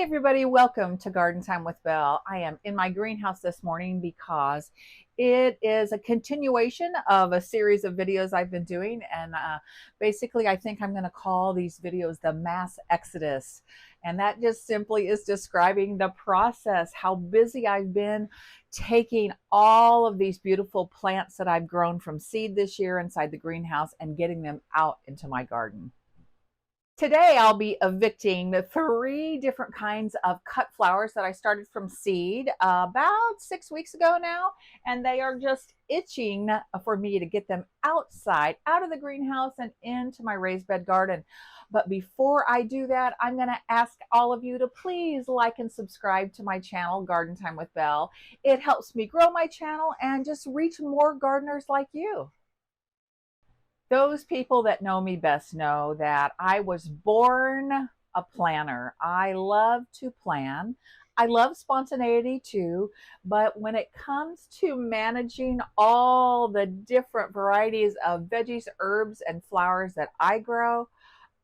Everybody, welcome to Garden Time with Belle. I am in my greenhouse this morning because it is a continuation of a series of videos I've been doing, and basically I think I'm going to call these videos the mass exodus, and that just simply is describing the process, how busy I've been taking all of these beautiful plants that I've grown from seed this year inside the greenhouse and getting them out into my garden. Today I'll be evicting the 3 different kinds of cut flowers that I started from seed about 6 weeks ago now, and they are just itching for me to get them outside, out of the greenhouse and into my raised bed garden. But before I do that, I'm going to ask all of you to please like and subscribe to my channel, Garden Time with Belle. It helps me grow my channel and just reach more gardeners like you. Those people that know me best know that I was born a planner. I love to plan. I love spontaneity too, but when it comes to managing all the different varieties of veggies, herbs, and flowers that I grow,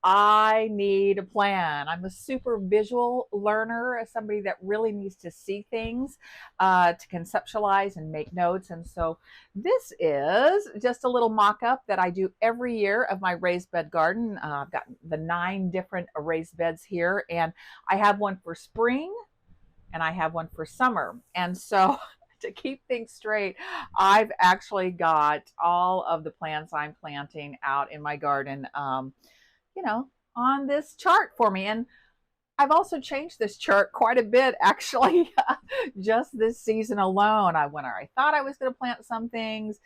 I need a plan. I'm a super visual learner, somebody that really needs to see things to conceptualize and make notes. And so this is just a little mock-up that I do every year of my raised bed garden. I've got the 9 different raised beds here, and I have one for spring and I have one for summer. And so to keep things straight, I've actually got all of the plants I'm planting out in my garden on this chart for me. And I've also changed this chart quite a bit, actually, just this season alone. I thought I was going to plant some things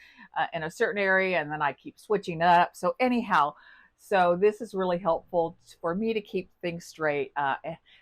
in a certain area, and then I keep switching it up. So anyhow, so this is really helpful for me to keep things straight.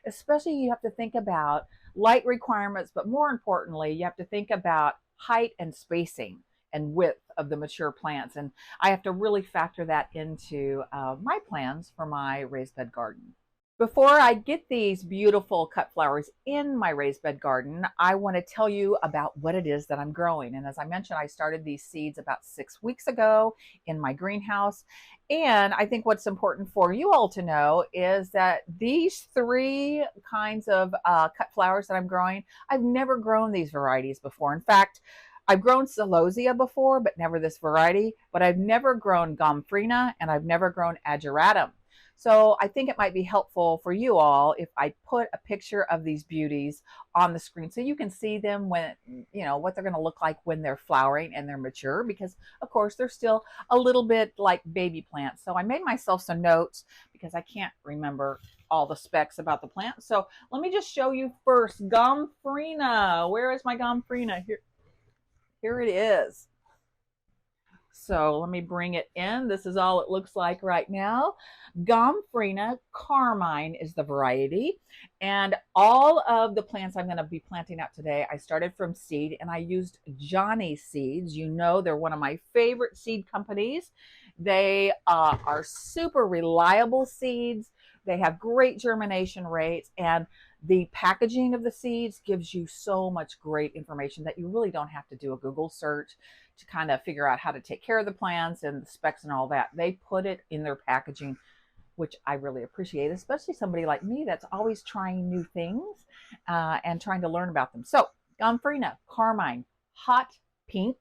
Especially you have to think about light requirements, but more importantly, you have to think about height and spacing and width of the mature plants. And I have to really factor that into my plans for my raised bed garden. Before I get these beautiful cut flowers in my raised bed garden, I want to tell you about what it is that I'm growing. And as I mentioned, I started these seeds about 6 weeks ago in my greenhouse. And I think what's important for you all to know is that these 3 kinds of cut flowers that I'm growing, I've never grown these varieties before. In fact, I've grown celosia before, but never this variety. But I've never grown gomphrena, and I've never grown ageratum. So I think it might be helpful for you all if I put a picture of these beauties on the screen so you can see them when, what they're going to look like when they're flowering and they're mature, because of course they're still a little bit like baby plants. So I made myself some notes because I can't remember all the specs about the plant. So let me just show you first gomphrena. Where is my gomphrena? Here it is. So let me bring it in. This is all it looks like right now. Gomphrena carmine is the variety. And all of the plants I'm going to be planting out today, I started from seed, and I used Johnny Seeds. You know, they're one of my favorite seed companies. They are super reliable seeds. They have great germination rates, and the packaging of the seeds gives you so much great information that you really don't have to do a Google search to kind of figure out how to take care of the plants and the specs and all that. They put it in their packaging, which I really appreciate, especially somebody like me that's always trying new things and trying to learn about them. So gomphrena carmine, hot pink,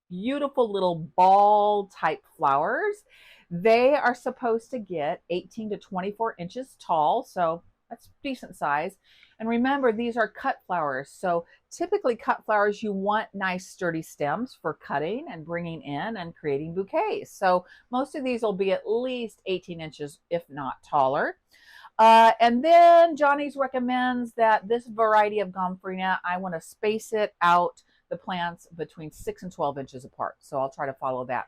beautiful little ball type flowers. They are supposed to get 18 to 24 inches tall, so that's decent size. And remember, these are cut flowers. So typically cut flowers, you want nice sturdy stems for cutting and bringing in and creating bouquets. So most of these will be at least 18 inches, if not taller. And then Johnny's recommends that this variety of gomphrena, I want to space it out, the plants between 6 and 12 inches apart. So I'll try to follow that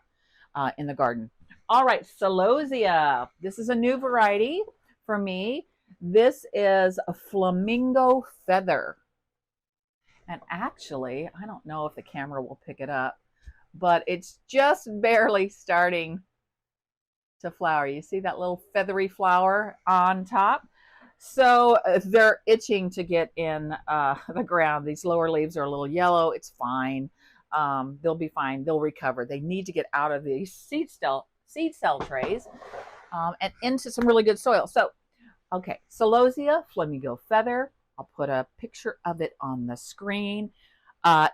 in the garden. All right, celosia. This is a new variety for me. This is a flamingo feather. And actually, I don't know if the camera will pick it up, but it's just barely starting to flower. You see that little feathery flower on top? So they're itching to get in the ground. These lower leaves are a little yellow. It's fine. They'll be fine. They'll recover. They need to get out of these seed cell trays and into some really good soil. So Okay, Celosia, flamingo feather. I'll put a picture of it on the screen.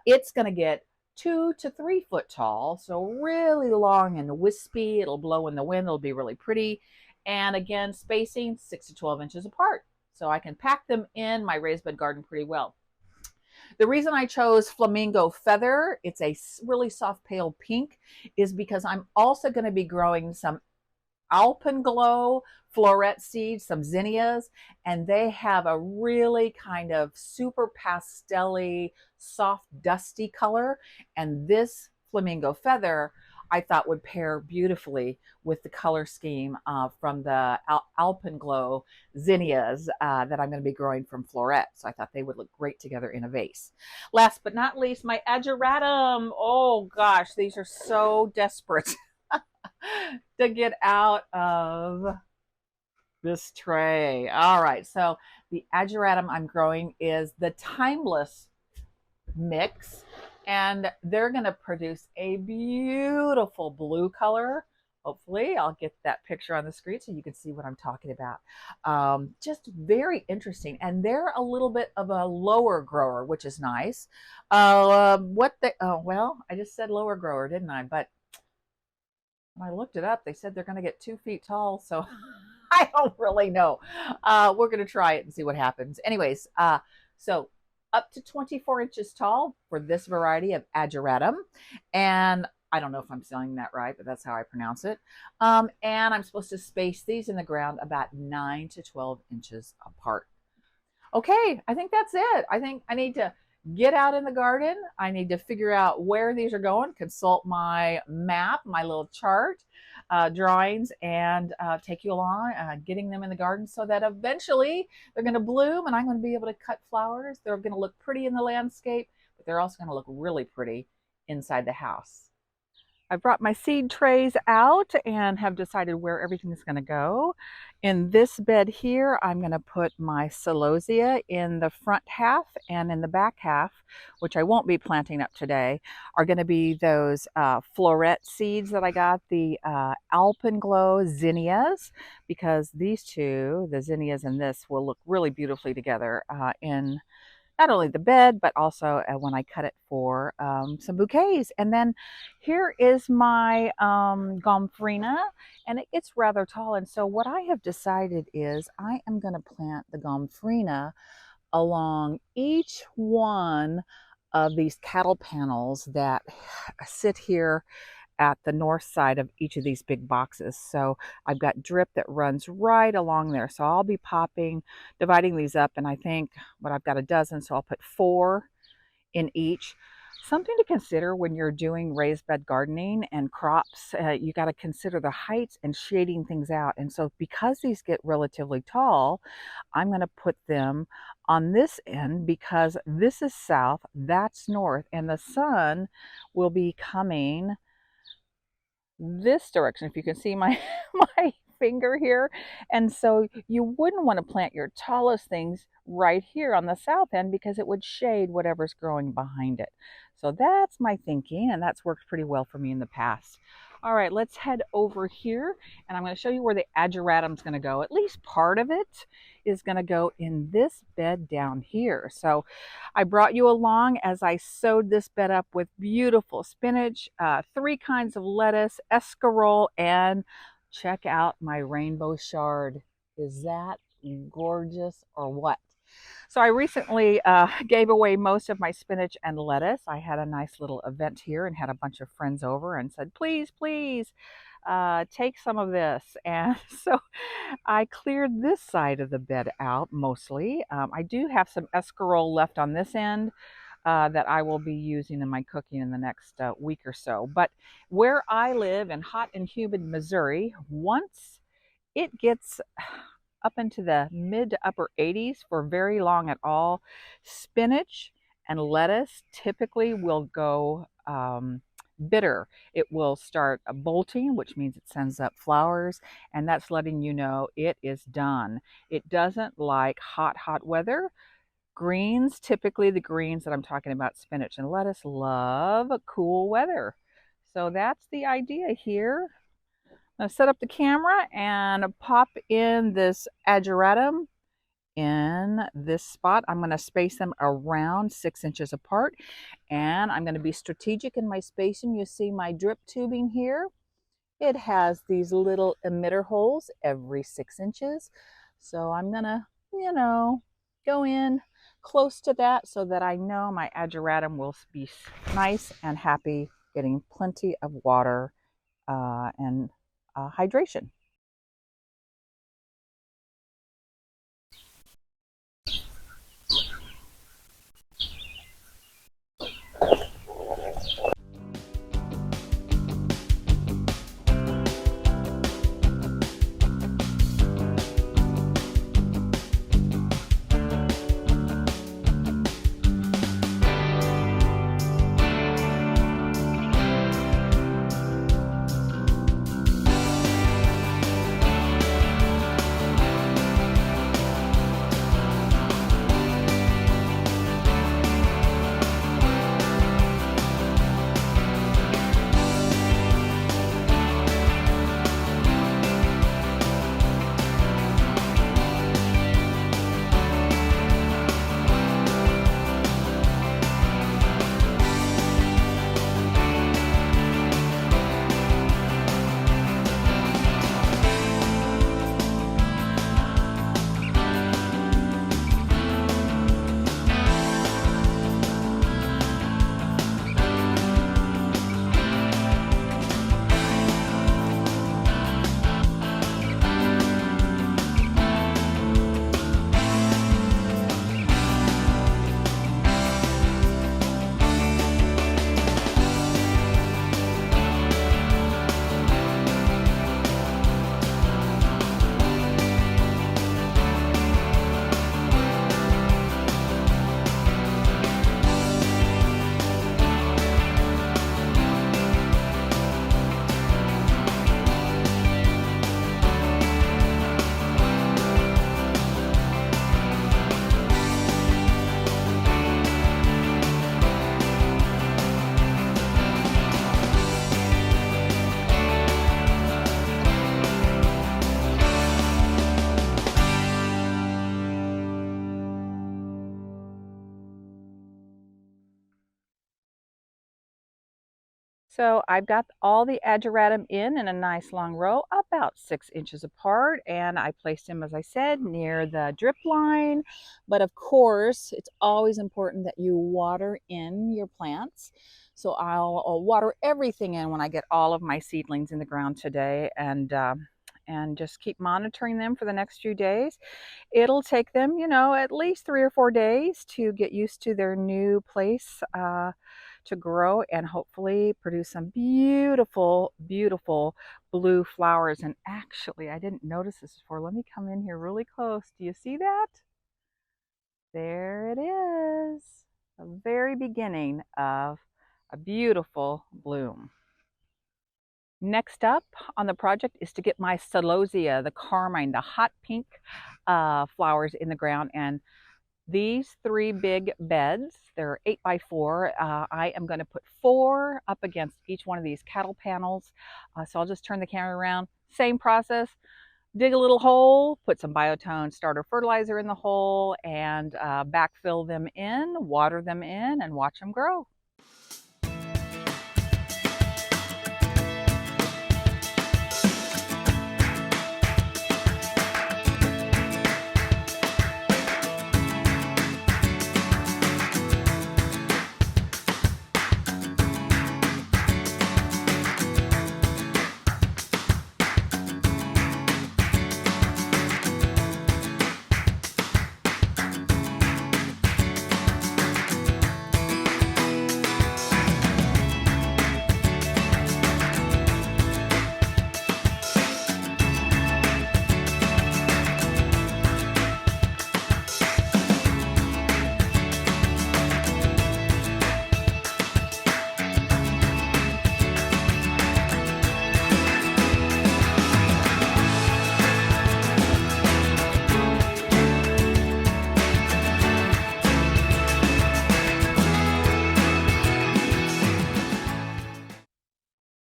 It's going to get 2 to 3 foot tall, so really long and wispy. It'll blow in the wind. It'll be really pretty. And again, spacing 6 to 12 inches apart. So I can pack them in my raised bed garden pretty well. The reason I chose flamingo feather, it's a really soft pale pink, is because I'm also going to be growing some alpenglow floret seeds, some zinnias, and they have a really kind of super pastel-y, soft, dusty color. And this flamingo feather I thought would pair beautifully with the color scheme from the alpenglow zinnias that I'm going to be growing from floret. So I thought they would look great together in a vase. Last but not least, my ageratum. Oh gosh, these are so desperate to get out of this tray. All right, so the ageratum I'm growing is the timeless mix, and they're going to produce a beautiful blue color. Hopefully, I'll get that picture on the screen so you can see what I'm talking about. Just very interesting, and they're a little bit of a lower grower, which is nice. Well, I just said lower grower, didn't I? But when I looked it up, they said they're going to get 2 feet tall. So I don't really know. We're going to try it and see what happens. Anyways, so up to 24 inches tall for this variety of ageratum. And I don't know if I'm saying that right, but that's how I pronounce it. And I'm supposed to space these in the ground about 9 to 12 inches apart. Okay, I think that's it. I think I need to get out in the garden. I need to figure out where these are going, consult my map, my little chart, drawings, and take you along, getting them in the garden so that eventually they're going to bloom and I'm going to be able to cut flowers. They're going to look pretty in the landscape, but they're also going to look really pretty inside the house. I brought my seed trays out and have decided where everything's going to go. In this bed here, I'm going to put my celosia in the front half, and in the back half, which I won't be planting up today, are going to be those floret seeds that I got, the alpenglow zinnias, because these two, the zinnias and this, will look really beautifully together in not only the bed, but also when I cut it for some bouquets. And then here is my gomphrena, and it gets rather tall. And so what I have decided is I am going to plant the gomphrena along each one of these cattle panels that sit here at the north side of each of these big boxes. So I've got drip that runs right along there. So I'll be dividing these up, and I think I've got a dozen, so I'll put 4 in each. Something to consider when you're doing raised bed gardening and crops, you got to consider the heights and shading things out. And so because these get relatively tall, I'm going to put them on this end because this is south, that's north, and the sun will be coming this direction, if you can see my my finger here. And so you wouldn't want to plant your tallest things right here on the south end because it would shade whatever's growing behind it. So that's my thinking, and that's worked pretty well for me in the past. All right, let's head over here, and I'm going to show you where the ageratum's going to go. At least part of it is going to go in this bed down here. So I brought you along as I sewed this bed up with beautiful spinach, 3 kinds of lettuce, escarole, and check out my rainbow chard. Is that gorgeous or what? So I recently gave away most of my spinach and lettuce. I had a nice little event here and had a bunch of friends over and said, please, please, take some of this. And so I cleared this side of the bed out mostly. I do have some escarole left on this end that I will be using in my cooking in the next week or so. But where I live in hot and humid Missouri, once it gets up into the mid to upper 80s for very long at all, spinach and lettuce typically will go bitter. It will start bolting, which means it sends up flowers, and that's letting you know it is done. It doesn't like hot, hot weather. Greens, typically the greens that I'm talking about, spinach and lettuce, love cool weather. So that's the idea here. I'm going to set up the camera and pop in this ageratum in this spot. I'm going to space them around 6 inches apart, and I'm going to be strategic in my spacing. You see my drip tubing here. It has these little emitter holes every 6 inches. So I'm going to, go in close to that so that I know my ageratum will be nice and happy, getting plenty of water and hydration. So I've got all the ageratum in a nice long row, about 6 inches apart, and I placed them, as I said, near the drip line. But of course, it's always important that you water in your plants. So I'll water everything in when I get all of my seedlings in the ground today, and just keep monitoring them for the next few days. It'll take them, at least 3 or 4 days to get used to their new place. To grow and hopefully produce some beautiful, beautiful blue flowers. And actually, I didn't notice this before. Let me come in here really close. Do you see that? There it is. The very beginning of a beautiful bloom. Next up on the project is to get my celosia, the carmine, the hot pink flowers in the ground. And these 3 big beds, they're 8 by 4. I am going to put 4 up against each one of these cattle panels. So I'll just turn the camera around. Same process. Dig a little hole, put some biotone starter fertilizer in the hole, and backfill them in, water them in, and watch them grow.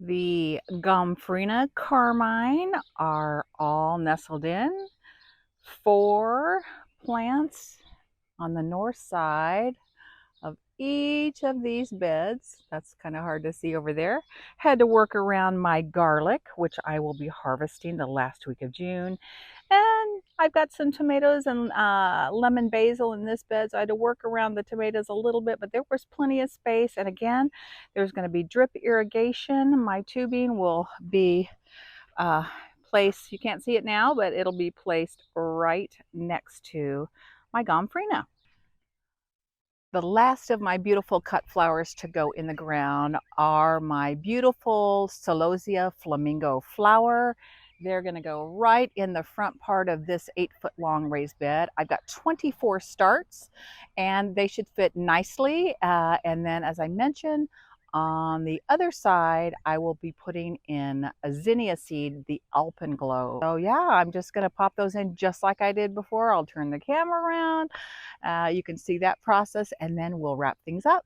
The Gomphrena carmine are all nestled in. 4 plants on the north side of each of these beds. That's kind of hard to see over there. Had to work around my garlic, which I will be harvesting the last week of June. And I've got some tomatoes and lemon basil in this bed, so I had to work around the tomatoes a little bit, but there was plenty of space. And again, there's going to be drip irrigation. My tubing will be placed, you can't see it now, but it'll be placed right next to my Gomphrena. The last of my beautiful cut flowers to go in the ground are my beautiful Celosia flamingo flower. They're going to go right in the front part of this 8-foot long raised bed. I've got 24 starts and they should fit nicely. And then, as I mentioned, on the other side, I will be putting in a zinnia seed, the Alpenglow. So yeah, I'm just going to pop those in just like I did before. I'll turn the camera around. You can see that process, and then we'll wrap things up.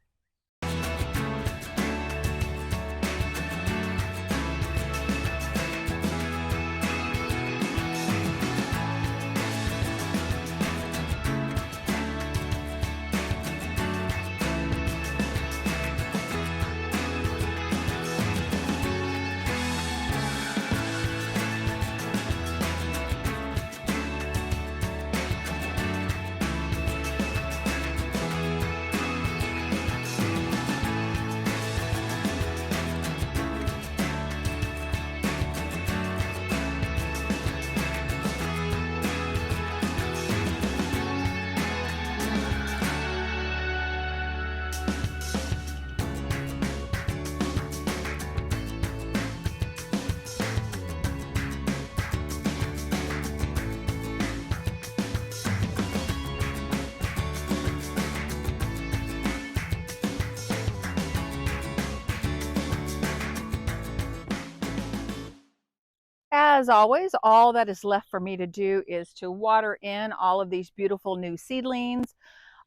As always, all that is left for me to do is to water in all of these beautiful new seedlings.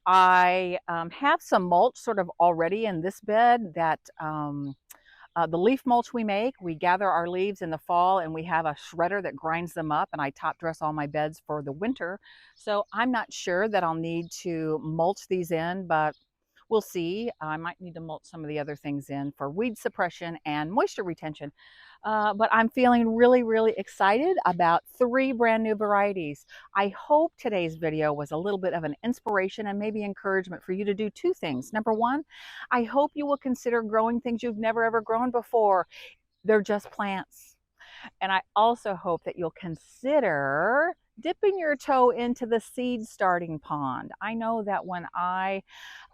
I have some mulch sort of already in this bed that the leaf mulch we gather our leaves in the fall and we have a shredder that grinds them up, and I top dress all my beds for the winter. So I'm not sure that I'll need to mulch these in, but we'll see. I might need to mulch some of the other things in for weed suppression and moisture retention. But I'm feeling really, really excited about 3 brand new varieties. I hope today's video was a little bit of an inspiration and maybe encouragement for you to do 2 things. Number 1, I hope you will consider growing things you've never ever grown before. They're just plants. And I also hope that you'll consider dipping your toe into the seed starting pond. I know that when I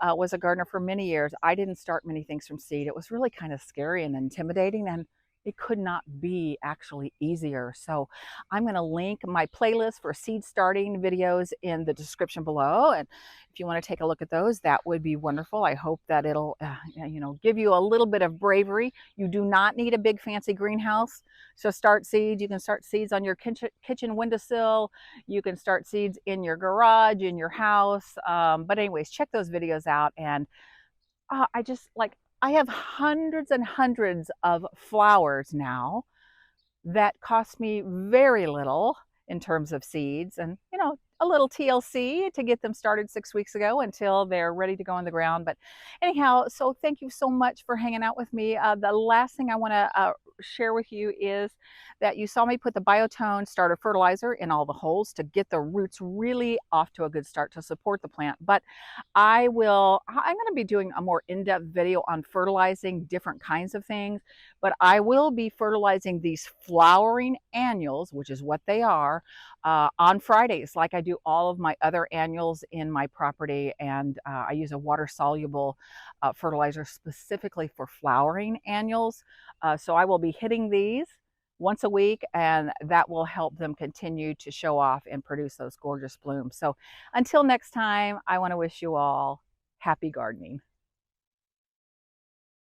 was a gardener for many years, I didn't start many things from seed. It was really kind of scary and intimidating, and it could not be actually easier. So I'm going to link my playlist for seed starting videos in the description below. And if you want to take a look at those, that would be wonderful. I hope that it'll, give you a little bit of bravery. You do not need a big fancy greenhouse. So start seeds. You can start seeds on your kitchen windowsill. You can start seeds in your garage, in your house. But anyways, check those videos out. And I have hundreds and hundreds of flowers now that cost me very little in terms of seeds, and a little TLC to get them started 6 weeks ago until they're ready to go in the ground. But anyhow, so thank you so much for hanging out with me. The last thing I want to share with you is that you saw me put the Biotone starter fertilizer in all the holes to get the roots really off to a good start to support the plant. But I'm going to be doing a more in-depth video on fertilizing different kinds of things, but I will be fertilizing these flowering annuals, which is what they are, on Fridays, like I do all of my other annuals in my property. And I use a water-soluble fertilizer specifically for flowering annuals. So I will be hitting these once a week, and that will help them continue to show off and produce those gorgeous blooms. So until next time, I want to wish you all happy gardening.